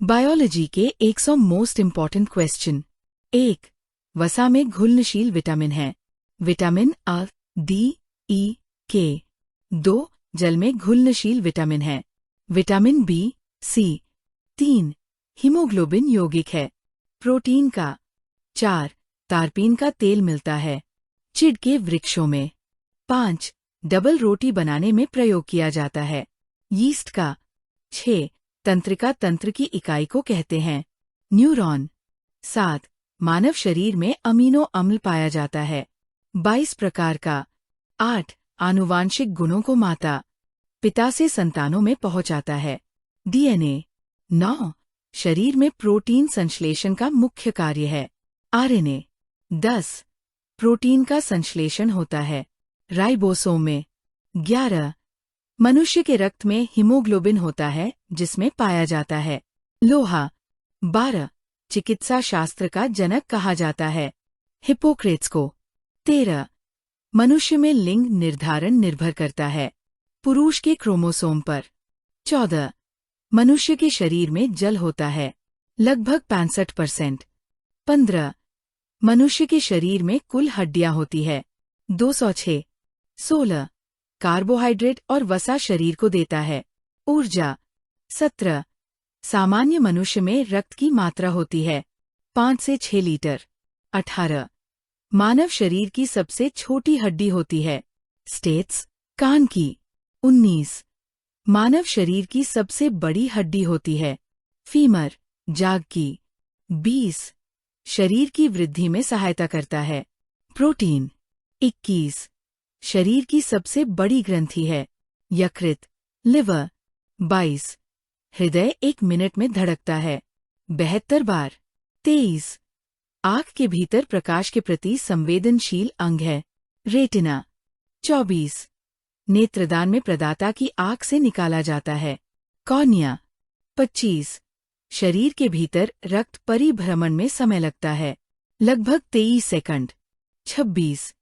Biology के 100 most important question. 1. वसा में घुलनशील विटामिन है। Vitamin A, D, E, K। 2. जल में घुलनशील विटामिन है। Vitamin B, C। 3. हीमोग्लोबिन यौगिक है। प्रोटीन का। 4. तारपीन का तेल मिलता है चिड़ के वृक्षों में। 5. डबल रोटी बनाने में प्रयोग किया जाता है यीस्ट का। 6. तंत्रिका तंत्र की इकाई को कहते हैं न्यूरॉन। 7. मानव शरीर में अमीनो अम्ल पाया जाता है 22 प्रकार का। 8. आनुवांशिक गुणों को माता पिता से संतानों में पहुंचाता है DNA। 9. शरीर में प्रोटीन संश्लेषण का मुख्य कार्य है RNA। 10. प्रोटीन का संश्लेषण होता है राइबोसोम में। 11. मनुष्य के रक्त में हीमोग्लोबिन होता है जिसमें पाया जाता है लोहा। 12. चिकित्सा शास्त्र का जनक कहा जाता है हिप्पोक्रेट्स को। 13. मनुष्य में लिंग निर्धारण निर्भर करता है पुरुष के क्रोमोसोम पर। 14. मनुष्य के शरीर में जल होता है लगभग 65%। 15. मनुष्य के शरीर में कुल हड्डियां होती है 206। 16. कार्बोहाइड्रेट और वसा शरीर को देता है ऊर्जा। 17. सामान्य मनुष्य में रक्त की मात्रा होती है 5 से 6 लीटर। 18. मानव शरीर की सबसे छोटी हड्डी होती है स्टेट्स कान की। 19. मानव शरीर की सबसे बड़ी हड्डी होती है फीमर जाग की। 20. शरीर की वृद्धि में सहायता करता है प्रोटीन। 21. शरीर की सबसे बड़ी ग्रंथि है यकृत लिवर। 22. हृदय 1 मिनट में धड़कता है 72 बार। 23. आँख के भीतर प्रकाश के प्रति संवेदनशील अंग है रेटिना। 24. नेत्रदान में प्रदाता की आँख से निकाला जाता है कॉर्निया। 25. शरीर के भीतर रक्त परिभ्रमण में समय लगता है लगभग 23 सेकंड। 26.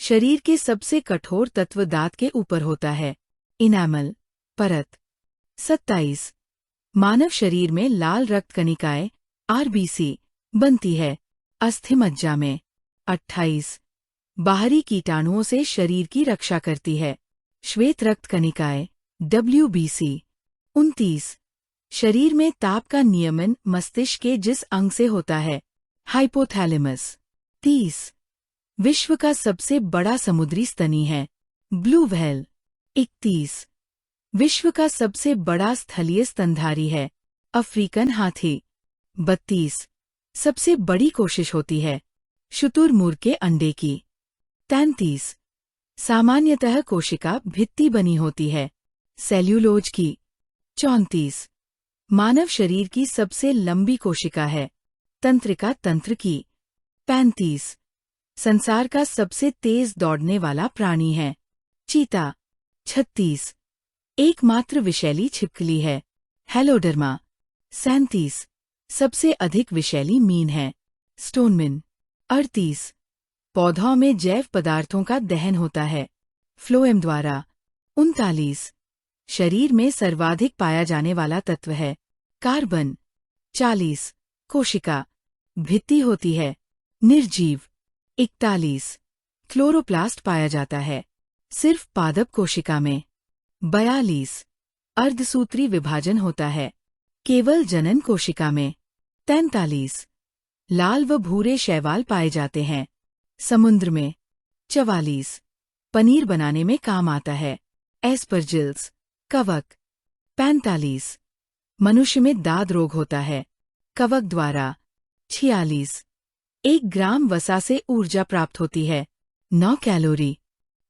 शरीर के सबसे कठोर तत्व दांत के ऊपर होता है इनामल परत। 27. मानव शरीर में लाल रक्त कणिकाएं RBC बनती है अस्थिमज्जा में। 28. बाहरी कीटाणुओं से शरीर की रक्षा करती है श्वेत रक्त कणिकाएं WBC। 29. शरीर में ताप का नियमन मस्तिष्क के जिस अंग से होता है हाइपोथैलेमस। 30. विश्व का सबसे बड़ा समुद्री स्तनी है ब्लू व्हेल। 31. विश्व का सबसे बड़ा स्थलीय स्तनधारी है अफ्रीकन हाथी। 32. सबसे बड़ी कोशिश होती है शुतुरमुर्ग के अंडे की। 33. सामान्यतः कोशिका भित्ति बनी होती है सेल्यूलोज की। 34. मानव शरीर की सबसे लंबी कोशिका है तंत्रिका तंत्र की। 35. संसार का सबसे तेज दौड़ने वाला प्राणी है चीता। 36. एकमात्र विषैली छिपकली है हेलोडर्मा। 37. सबसे अधिक विषैली मीन है स्टोनमिन। 38. पौधों में जैव पदार्थों का दहन होता है फ्लोएम द्वारा। 39. शरीर में सर्वाधिक पाया जाने वाला तत्व है कार्बन। 40. कोशिका भित्ति होती है निर्जीव। 41. क्लोरोप्लास्ट पाया जाता है सिर्फ पादप कोशिका में। 42. अर्धसूत्री विभाजन होता है केवल जनन कोशिका में। 43. लाल व भूरे शैवाल पाए जाते हैं समुद्र में। 44. पनीर बनाने में काम आता है एस्परजिल्स कवक। 45. मनुष्य में दाद रोग होता है कवक द्वारा। 46. 1 ग्राम वसा से ऊर्जा प्राप्त होती है 9 कैलोरी।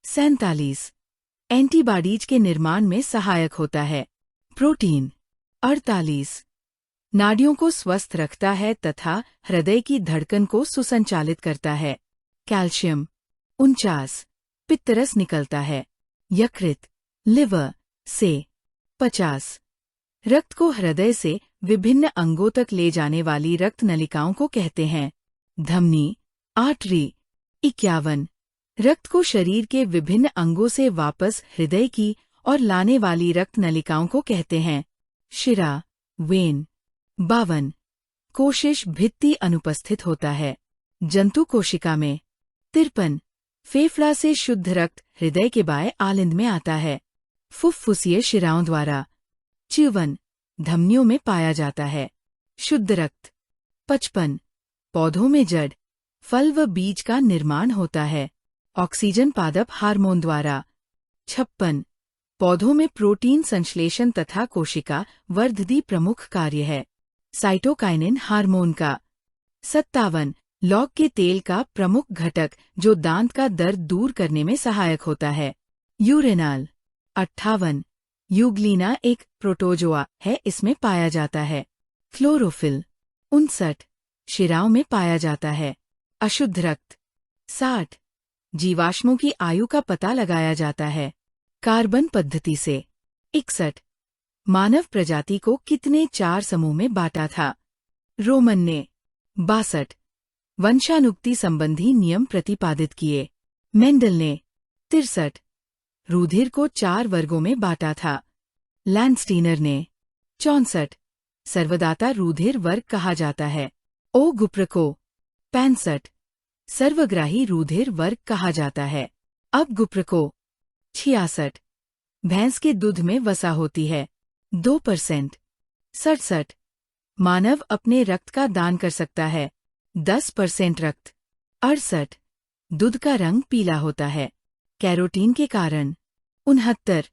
47. एंटीबॉडीज के निर्माण में सहायक होता है प्रोटीन। 48. नाड़ियों को स्वस्थ रखता है तथा हृदय की धड़कन को सुसंचालित करता है कैल्शियम। 49. पित्तरस निकलता है यकृत लिवर से। 50. रक्त को हृदय से विभिन्न अंगों तक ले जाने वाली रक्त नलिकाओं को कहते हैं धमनी आर्टरी। 51. रक्त को शरीर के विभिन्न अंगों से वापस हृदय की और लाने वाली रक्त नलिकाओं को कहते हैं शिरा वेन। 52 कोशिश भित्ति अनुपस्थित होता है जंतु कोशिका में। 53 फेफड़ा से शुद्ध रक्त हृदय के बाएं आलिंद में आता है फुफ्फुसीय शिराओं द्वारा। 54 धमनियों में पाया जाता है शुद्ध रक्त। 55 पौधों में जड़, फल व बीज का निर्माण होता है ऑक्सीजन पादप हार्मोन द्वारा। 56 पौधों में प्रोटीन संश्लेषण तथा कोशिका वर्धन प्रमुख कार्य है साइटोकाइनिन हार्मोन का। 57 लौंग के तेल का प्रमुख घटक जो दांत का दर्द दूर करने में सहायक होता है यूरेनाल। 58 यूग्लिना एक प्रोटोजोआ है, इसमें पाया जाता है क्लोरोफिल। 59 शिराओं में पाया जाता है अशुद्ध रक्त। 60 जीवाश्मों की आयु का पता लगाया जाता है कार्बन पद्धति से। 61 मानव प्रजाति को कितने 4 समूह में बांटा था रोमन ने। 62 वंशानुक्ति संबंधी नियम प्रतिपादित किए मेंडल ने। 63 रुधिर को 4 वर्गों में बांटा था लैंडस्टीनर ने। 64 सर्वदाता रुधिर वर्ग कहा जाता है ओ गुप्र को। 65 सर्वग्राही रुधिर वर्ग कहा जाता है अब गुप्र को। 66 भैंस के दूध में वसा होती है 2%। 67 मानव अपने रक्त का दान कर सकता है 10% रक्त। 68 दूध का रंग पीला होता है कैरोटीन के कारण। 69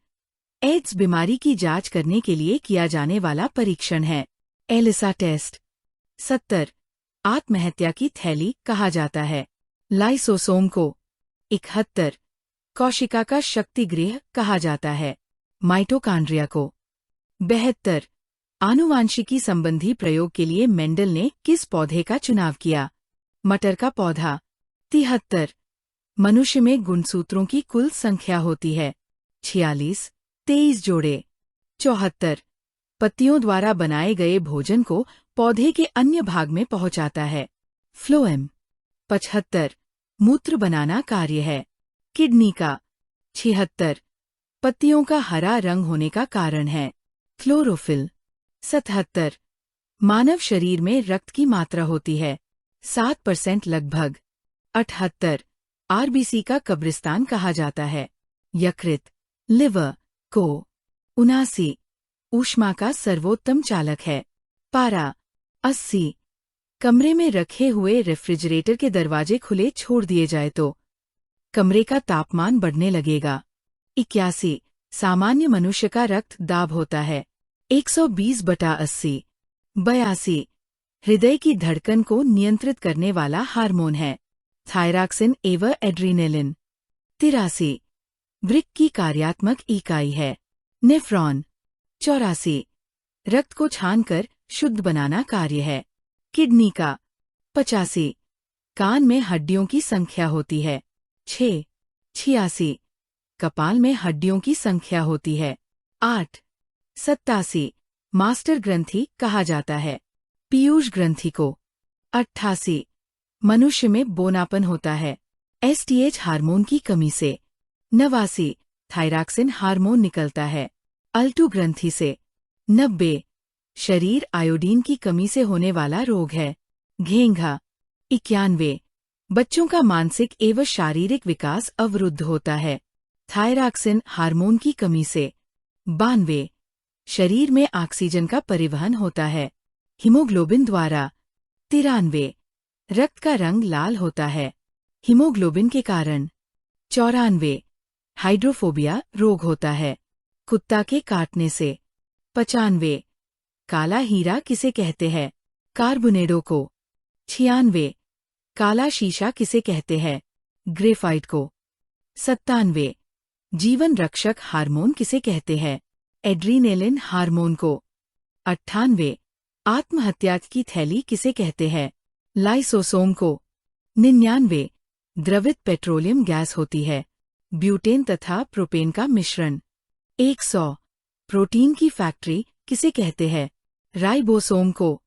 एड्स बीमारी की जांच करने के लिए किया जाने वाला परीक्षण है एलिसा टेस्ट। 70 आत्महत्या की थैली कहा जाता है लाइसोसोम को। 71 कोशिका का शक्तिगृह कहा जाता है माइटोकांड्रिया को। 72 आनुवांशिकी संबंधी प्रयोग के लिए मेंडल ने किस पौधे का चुनाव किया मटर का पौधा। 73 मनुष्य में गुणसूत्रों की कुल संख्या होती है 46 23 जोड़े। 74 पत्तियों द्वारा बनाए गए भोजन को पौधे के अन्य भाग में पहुंचाता है फ्लोएम। 75 मूत्र बनाना कार्य है किडनी का। 76 पत्तियों का हरा रंग होने का कारण है क्लोरोफिल। 77 मानव शरीर में रक्त की मात्रा होती है 7% लगभग। 78 आरबीसी का कब्रिस्तान कहा जाता है यकृत लिवर को। 79 ऊष्मा का सर्वोत्तम चालक है पारा। 80 कमरे में रखे हुए रेफ्रिजरेटर के दरवाजे खुले छोड़ दिए जाए तो कमरे का तापमान बढ़ने लगेगा। 81 सामान्य मनुष्य का रक्त दाब होता है 120/80। 82 हृदय की धड़कन को नियंत्रित करने वाला हार्मोन है थायरॉक्सिन एवं एड्रीनेलिन। 83 वृक्क की कार्यात्मक इकाई है नेफ्रॉन। 84 रक्त को छानकर शुद्ध बनाना कार्य है किडनी का। 85 कान में हड्डियों की संख्या होती है 6। 86 कपाल में हड्डियों की संख्या होती है 8। 87 मास्टर ग्रंथि कहा जाता है पीयूष ग्रंथि को। 88 मनुष्य में बोनापन होता है एसटीएच हार्मोन की कमी से। 89 थायरॉक्सिन हार्मोन निकलता है अल्टू ग्रंथि से। 90 शरीर आयोडीन की कमी से होने वाला रोग है घेंघा। 91 बच्चों का मानसिक एवं शारीरिक विकास अवरुद्ध होता है थायरॉक्सिन हार्मोन की कमी से। 92 शरीर में ऑक्सीजन का परिवहन होता है हीमोग्लोबिन द्वारा। 93 रक्त का रंग लाल होता है हीमोग्लोबिन के कारण। 94 हाइड्रोफोबिया रोग होता है कुत्ता के काटने से। 95 काला हीरा किसे कहते हैं कार्बोनेडो को। 96 काला शीशा किसे कहते हैं ग्रेफाइट को। 97 जीवन रक्षक हार्मोन किसे कहते हैं एड्रीनेलिन हार्मोन को। 98 आत्महत्या की थैली किसे कहते हैं लाइसोसोम को। 99 द्रवित पेट्रोलियम गैस होती है ब्यूटेन तथा प्रोपेन का मिश्रण। 100 प्रोटीन की फैक्ट्री किसे कहते हैं राइबोसोम को।